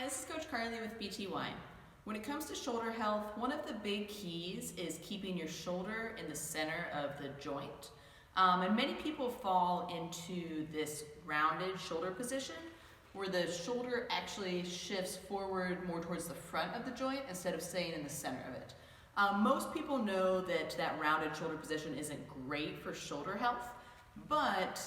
Hi, this is Coach Carly with BTY. When it comes to shoulder health, one of the big keys is keeping your shoulder in the center of the joint. And many people fall into this rounded shoulder position where the shoulder actually shifts forward more towards the front of the joint instead of staying in the center of it. Most people know that that rounded shoulder position isn't great for shoulder health, but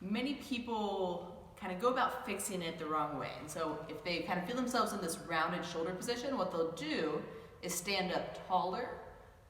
many people kind of go about fixing it the wrong way. And so if they kind of feel themselves in this rounded shoulder position, what they'll do is stand up taller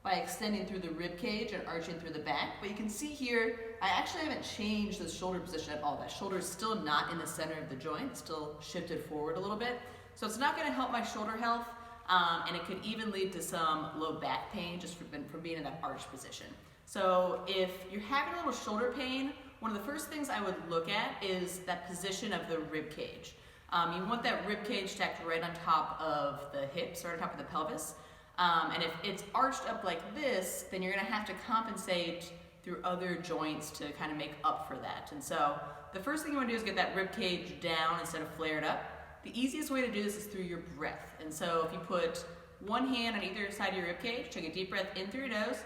by extending through the rib cage and arching through the back. But you can see here, I actually haven't changed the shoulder position at all. That shoulder is still not in the center of the joint, it's still shifted forward a little bit. So it's not gonna help my shoulder health, and it could even lead to some low back pain just from being in that arched position. So if you're having a little shoulder pain, one of the first things I would look at is that position of the rib cage. You want that rib cage stacked right on top of the hips, right on top of the pelvis. And if it's arched up like this, then you're gonna have to compensate through other joints to kind of make up for that. And so the first thing you wanna do is get that rib cage down instead of flared up. The easiest way to do this is through your breath. And so if you put one hand on either side of your rib cage, take a deep breath in through your nose,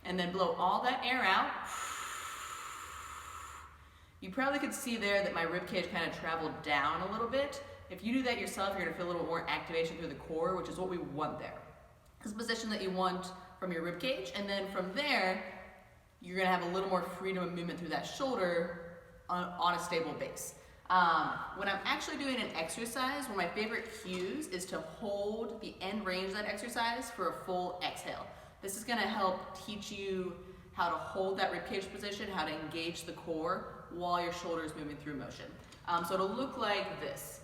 and then blow all that air out. You probably could see there that my rib cage kind of traveled down a little bit. If you do that yourself, you're gonna feel a little more activation through the core, which is what we want there. This is the position that you want from your rib cage, and then from there, you're gonna have a little more freedom of movement through that shoulder on a stable base. When I'm actually doing an exercise, one of my favorite cues is to hold the end range of that exercise for a full exhale. This is gonna help teach you how to hold that ribcage position, how to engage the core while your shoulder is moving through motion. So it'll look like this.